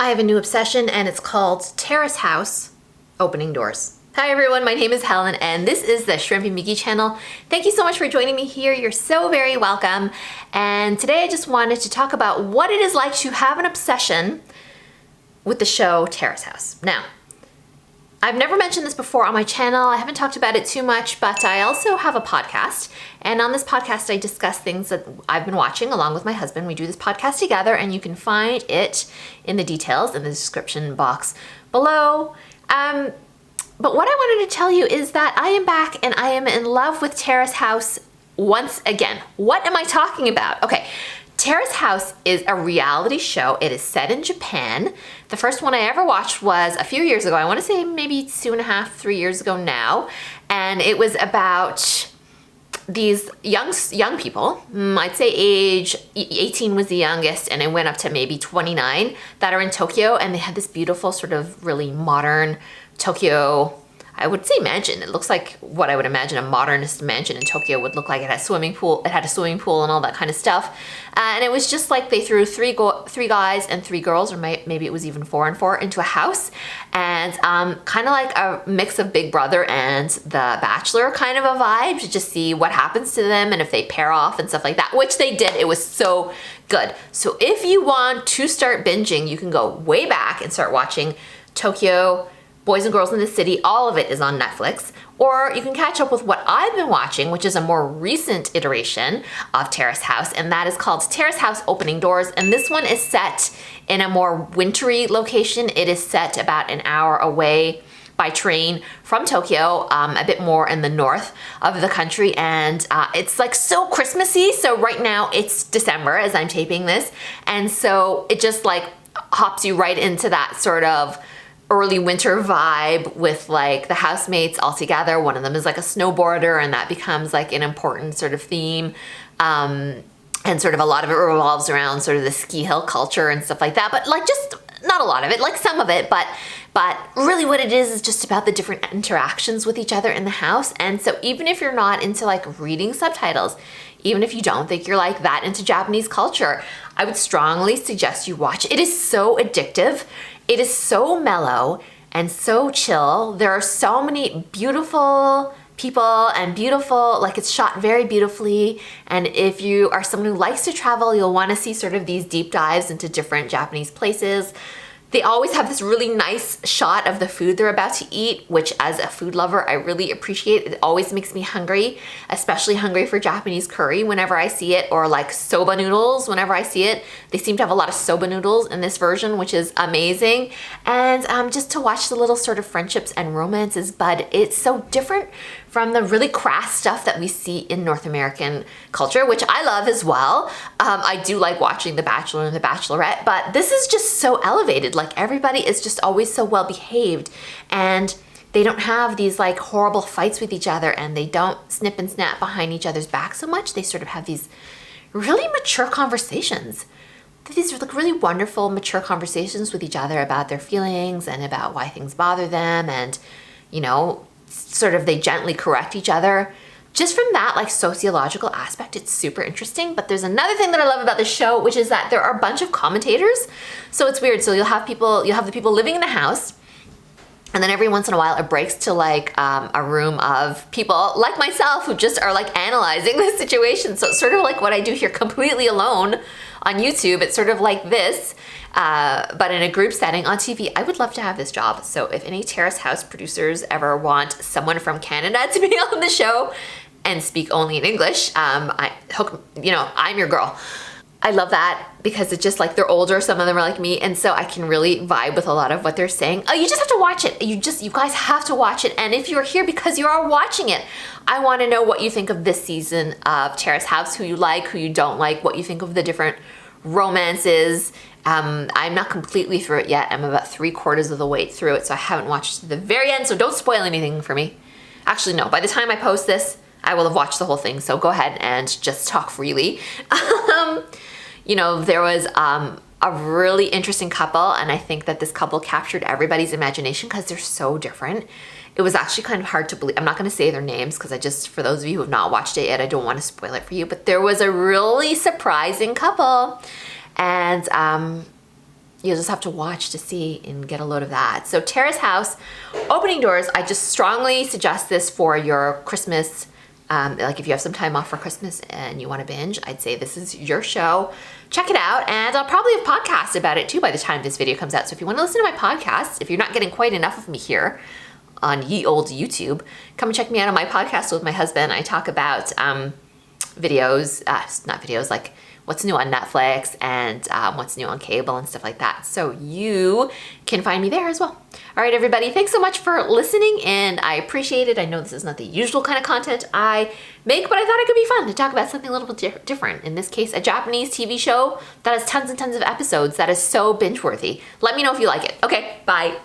I have a new obsession and it's called Terrace House Opening Doors. Hi everyone, my name is Helen and this is the Shrimpy Mickey channel. Thank you so much for joining me here. You're so very welcome. And today I just wanted to talk about what it is like to have an obsession with the show Terrace House. Now, I've never mentioned this before on my channel. I haven't talked about it too much, but I also have a podcast. And on this podcast, I discuss things that I've been watching along with my husband. We do this podcast together and you can find it in the details in the description box below. But what I wanted to tell you is that I am back and I am in love with Terrace House once again. What am I talking about? Okay. Terrace House is a reality show. It is set in Japan. The first one I ever watched was a few years ago. I want to say maybe 2.5, 3 years ago now. And it was about these young people. I'd say age 18 was the youngest and it went up to maybe 29 that are in Tokyo. And they had this beautiful sort of really modern Tokyo, I would say mansion. It looks like what I would imagine a modernist mansion in Tokyo would look like. It had a swimming pool. It had a swimming pool and all that kind of stuff. And it was just like they threw three guys and 3 girls, or maybe it was even 4 and 4, into a house. And kind of like a mix of Big Brother and The Bachelor kind of a vibe, to just see what happens to them and if they pair off and stuff like that, which they did. It was so good. So if you want to start binging, you can go way back and start watching Tokyo, Boys and Girls in the City. All of it is on Netflix. Or you can catch up with what I've been watching, which is a more recent iteration of Terrace House, and that is called Terrace House Opening Doors. And this one is set in a more wintry location. It is set about an hour away by train from Tokyo, a bit more in the north of the country. And it's like so Christmassy. So right now it's December as I'm taping this. And so it just like hops you right into that sort of early winter vibe with like the housemates all together. One of them is like a snowboarder and that becomes like an important sort of theme. And sort of a lot of it revolves around sort of the ski hill culture and stuff like that. But like just not a lot of it, like some of it, but really what it is just about the different interactions with each other in the house. And so even if you're not into like reading subtitles, even if you don't think you're like that into Japanese culture, I would strongly suggest you watch. It is so addictive. It is so mellow and so chill. There are so many beautiful people and beautiful, like it's shot very beautifully. And if you are someone who likes to travel, you'll want to see sort of these deep dives into different Japanese places. They always have this really nice shot of the food they're about to eat, which as a food lover, I really appreciate. It always makes me hungry, especially hungry for Japanese curry whenever I see it, or like soba noodles whenever I see it. They seem to have a lot of soba noodles in this version, which is amazing. And just to watch the little sort of friendships and romances, but it's so different from the really crass stuff that we see in North American culture, which I love as well. I do like watching The Bachelor and The Bachelorette, but this is just so elevated. Like everybody is just always so well behaved and they don't have these like horrible fights with each other and they don't snip and snap behind each other's back so much. They sort of have these really mature conversations. These are like really wonderful, mature conversations with each other about their feelings and about why things bother them, and, you know, sort of they gently correct each other. Just from that like sociological aspect, it's super interesting. But there's another thing that I love about this show, which is that there are a bunch of commentators. So it's weird. So you'll have the people living in the house, and then every once in a while it breaks to like a room of people like myself who just are like analyzing the situation. So it's sort of like what I do here completely alone on YouTube. It's sort of like this, but in a group setting on TV. I would love to have this job. So if any Terrace House producers ever want someone from Canada to be on the show and speak only in English, I'm your girl. I love that because it's just like they're older. Some of them are like me. And so I can really vibe with a lot of what they're saying. Oh, you just have to watch it. You guys have to watch it. And if you're here because you are watching it, I want to know what you think of this season of Terrace House, who you like, who you don't like, what you think of the different romances. I'm not completely through it yet. I'm about 3/4 of the way through it. So I haven't watched to the very end. So don't spoil anything for me. Actually, no, by the time I post this, I will have watched the whole thing. So go ahead and just talk freely. You know, there was a really interesting couple, and I think that this couple captured everybody's imagination because they're so different. It was actually kind of hard to believe. I'm not going to say their names because for those of you who have not watched it yet, I don't want to spoil it for you, but there was a really surprising couple, and you'll just have to watch to see and get a load of that. So Terrace House, Opening Doors, I just strongly suggest this for your Christmas, like if you have some time off for Christmas and you want to binge, I'd say this is your show. Check it out, and I'll probably have podcasts about it too by the time this video comes out. So if you want to listen to my podcast, if you're not getting quite enough of me here on ye old YouTube, come and check me out on my podcast with my husband. I talk about videos, not videos, like what's new on Netflix and what's new on cable and stuff like that. So you can find me there as well. All right, everybody, thanks so much for listening, and I appreciate it. I know this is not the usual kind of content I make, but I thought it could be fun to talk about something a little bit different. In this case, a Japanese TV show that has tons and tons of episodes that is so binge-worthy. Let me know if you like it. Okay, bye.